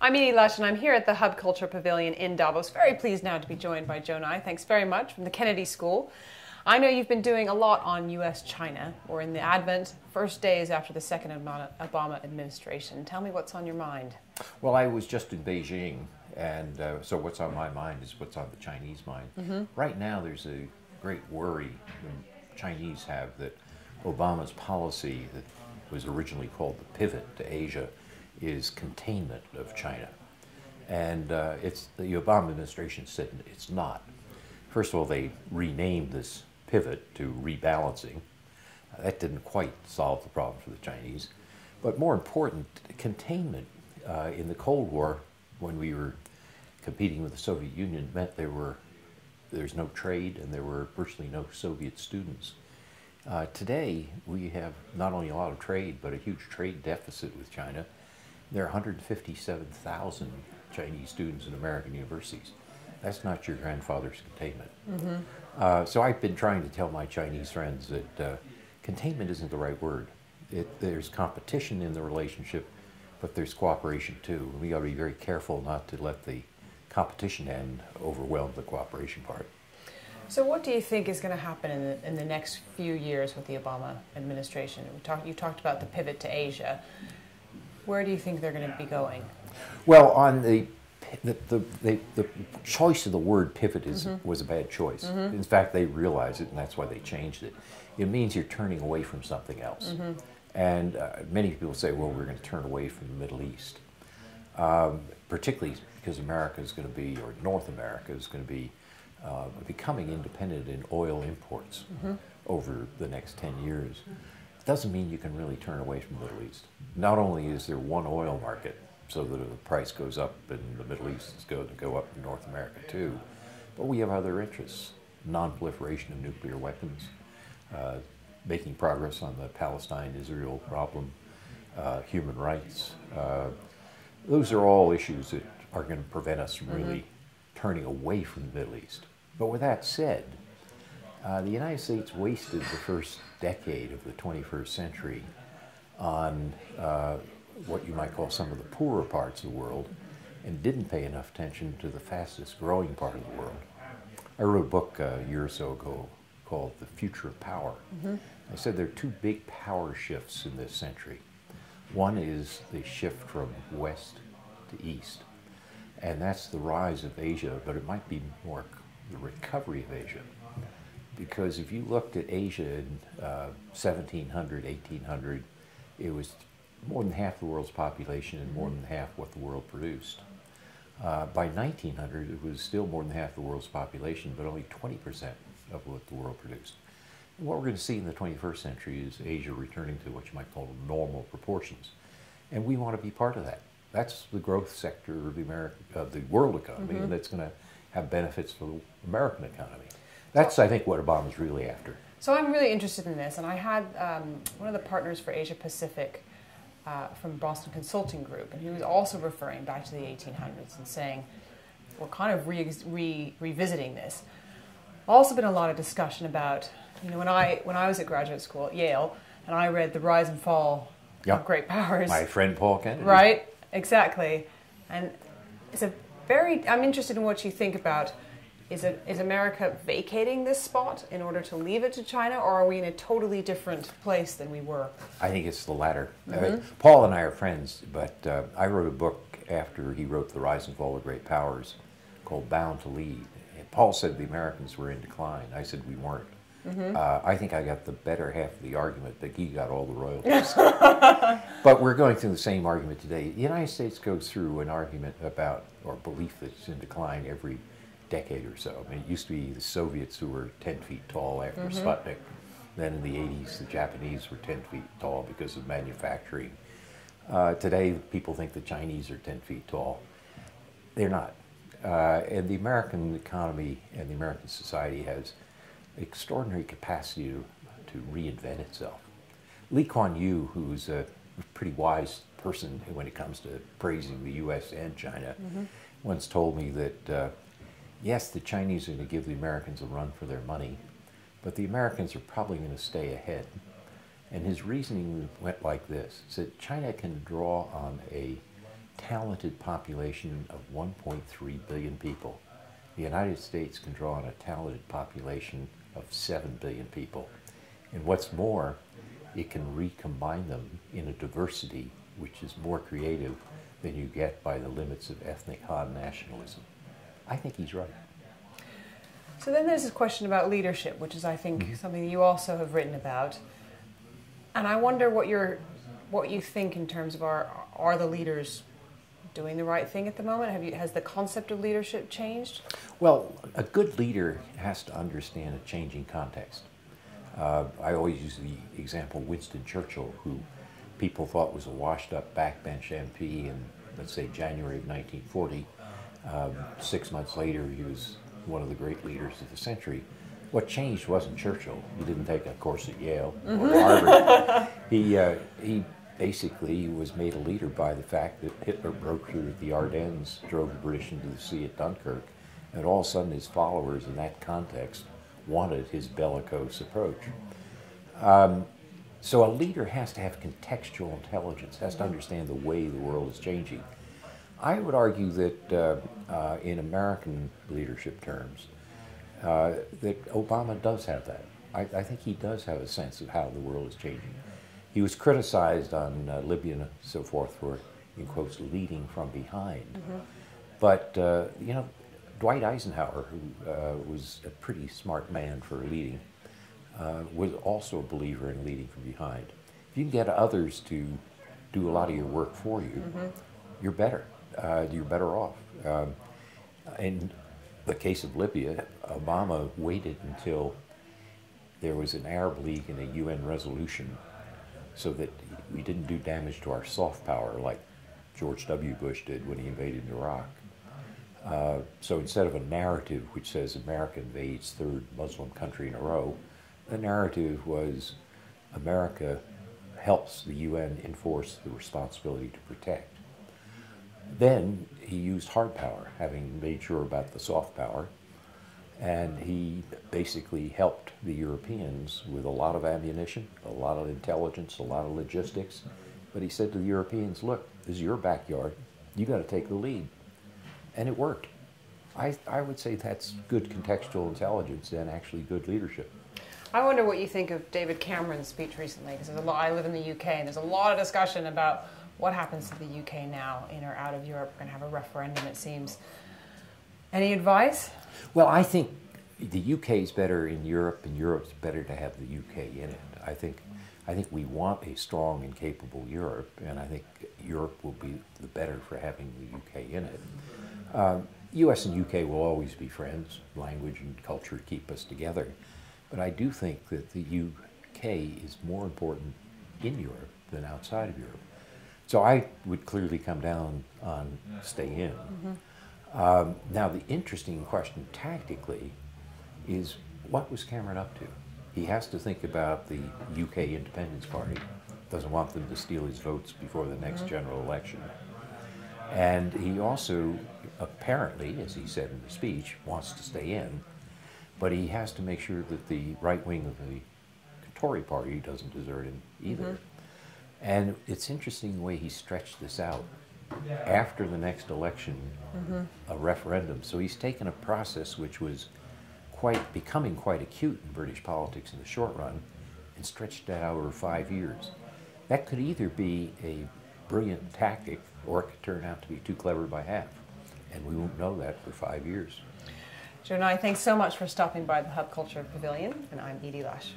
I'm Edie Lush, and I'm here at the Hub Culture Pavilion in Davos. Very pleased now to be joined by S Nye. Thanks very much, from the Kennedy School. I know you've been doing a lot on US-China. We're in the first days after the second Obama administration. Tell me what's on your mind. Well, I was just in Beijing, and so what's on my mind is what's on the Chinese mind. Right now, there's a great worry the Chinese have that Obama's policy that was originally called the pivot to Asia is containment of China. And the Obama administration said it's not. First of all, they renamed this pivot to rebalancing. That didn't quite solve the problem for the Chinese. But more important, containment in the Cold War, when we were competing with the Soviet Union, meant there's no trade and there were virtually no Soviet students. Today, we have not only a lot of trade, but a huge trade deficit with China. There are 157,000 Chinese students in American universities. That's not your grandfather's containment. So I've been trying to tell my Chinese friends that containment isn't the right word. There's competition in the relationship, but there's cooperation too. We got to be very careful not to let the competition end overwhelm the cooperation part. So what do you think is going to happen in the next few years with the Obama administration? You talked about the pivot to Asia. Where do you think they're going to be going? Well, on the choice of the word pivot was a bad choice. In fact, they realized it, and that's why they changed it. It means you're turning away from something else. And many people say, well, we're going to turn away from the Middle East, particularly because America is going to be, or North America is going to be, becoming independent in oil imports over the next 10 years. Doesn't mean you can really turn away from the Middle East. Not only is there one oil market, so that if the price goes up in the Middle East, it's going to go up in North America too, but we have other interests. Non-proliferation of nuclear weapons, making progress on the Palestine-Israel problem, human rights. Those are all issues that are going to prevent us from really turning away from the Middle East. But with that said, the United States wasted the first decade of the 21st century on what you might call some of the poorer parts of the world and didn't pay enough attention to the fastest growing part of the world. I wrote a book a year or so ago called The Future of Power. I said there are two big power shifts in this century. One is the shift from west to east, and that's the rise of Asia, but it might be more the recovery of Asia. Because if you looked at Asia in 1700, 1800, it was more than half the world's population and more than half what the world produced. By 1900, it was still more than half the world's population, but only 20% of what the world produced. And what we're going to see in the 21st century is Asia returning to what you might call normal proportions. And we want to be part of that. That's the growth sector of the world economy, and that's going to have benefits for the American economy. That's, I think, what Obama's really after. So I'm really interested in this, and I had one of the partners for Asia Pacific from Boston Consulting Group, and he was also referring back to the 1800s and saying, we're kind of revisiting this. Also been a lot of discussion about, you know, when I was at graduate school at Yale, and I read The Rise and Fall of Great Powers. My friend Paul Kennedy. Right, exactly. And it's I'm interested in what you think about, is America vacating this spot in order to leave it to China, or are we in a totally different place than we were? I think it's the latter. Paul and I are friends, but I wrote a book after he wrote The Rise and Fall of Great Powers called Bound to Lead. And Paul said the Americans were in decline. I said we weren't. I think I got the better half of the argument, but he got all the royalties. But we're going through the same argument today. The United States goes through an argument about, or belief that it's in decline every decade or so. I mean, it used to be the Soviets who were 10 feet tall after Sputnik. Then in the 80s, the Japanese were 10 feet tall because of manufacturing. Today, people think the Chinese are 10 feet tall. They're not. And the American economy and the American society has extraordinary capacity to reinvent itself. Lee Kuan Yew, who's a pretty wise person when it comes to praising the U.S. and China, once told me that yes, the Chinese are going to give the Americans a run for their money, but the Americans are probably going to stay ahead. And his reasoning went like this. He said China can draw on a talented population of 1.3 billion people. The United States can draw on a talented population of 7 billion people. And what's more, it can recombine them in a diversity which is more creative than you get by the limits of ethnic Han nationalism. I think he's right. So then there's this question about leadership, which is, I think, something that you also have written about. And I wonder what you think in terms of are the leaders doing the right thing at the moment? Has the concept of leadership changed? Well, a good leader has to understand a changing context. I always use the example of Winston Churchill, who people thought was a washed-up backbench MP in, let's say, January of 1940. 6 months later, he was one of the great leaders of the century. What changed wasn't Churchill. He didn't take a course at Yale or Harvard. He basically was made a leader by the fact that Hitler broke through the Ardennes, drove the British into the sea at Dunkirk, and all of a sudden his followers in that context wanted his bellicose approach. So a leader has to have contextual intelligence, has to understand the way the world is changing. I would argue that in American leadership terms, that Obama does have that. I think he does have a sense of how the world is changing. He was criticized on Libya and so forth for, in quotes, leading from behind. But, you know, Dwight Eisenhower, who was a pretty smart man for leading, was also a believer in leading from behind. If you can get others to do a lot of your work for you, you're better. You're better off. In the case of Libya, Obama waited until there was an Arab League and a UN resolution so that we didn't do damage to our soft power like George W. Bush did when he invaded Iraq. So instead of a narrative which says America invades third Muslim country in a row, the narrative was America helps the UN enforce the responsibility to protect. Then he used hard power, having made sure about the soft power, and he basically helped the Europeans with a lot of ammunition, a lot of intelligence, a lot of logistics. But he said to the Europeans, look, this is your backyard. You got to take the lead. And it worked. I would say that's good contextual intelligence and actually good leadership. I wonder what you think of David Cameron's speech recently, because I live in the UK, and there's a lot of discussion about what happens to the UK now, in or out of Europe. We're going to have a referendum, it seems. Any advice? Well, I think the UK is better in Europe, and Europe's better to have the UK in it. I think we want a strong and capable Europe, and I think Europe will be the better for having the UK in it. US and UK will always be friends. Language and culture keep us together. But I do think that the UK is more important in Europe than outside of Europe. So I would clearly come down on stay in. Now the interesting question tactically is, what was Cameron up to? He has to think about the UK Independence Party, doesn't want them to steal his votes before the next general election. And he also apparently, as he said in the speech, wants to stay in, but he has to make sure that the right wing of the Tory party doesn't desert him either. And it's interesting the way he stretched this out. After the next election, a referendum. So he's taken a process which was becoming quite acute in British politics in the short run and stretched that out over 5 years. That could either be a brilliant tactic or it could turn out to be too clever by half. And we won't know that for 5 years. S Nye, thanks so much for stopping by the Hub Culture Pavilion, and I'm Edie Lash.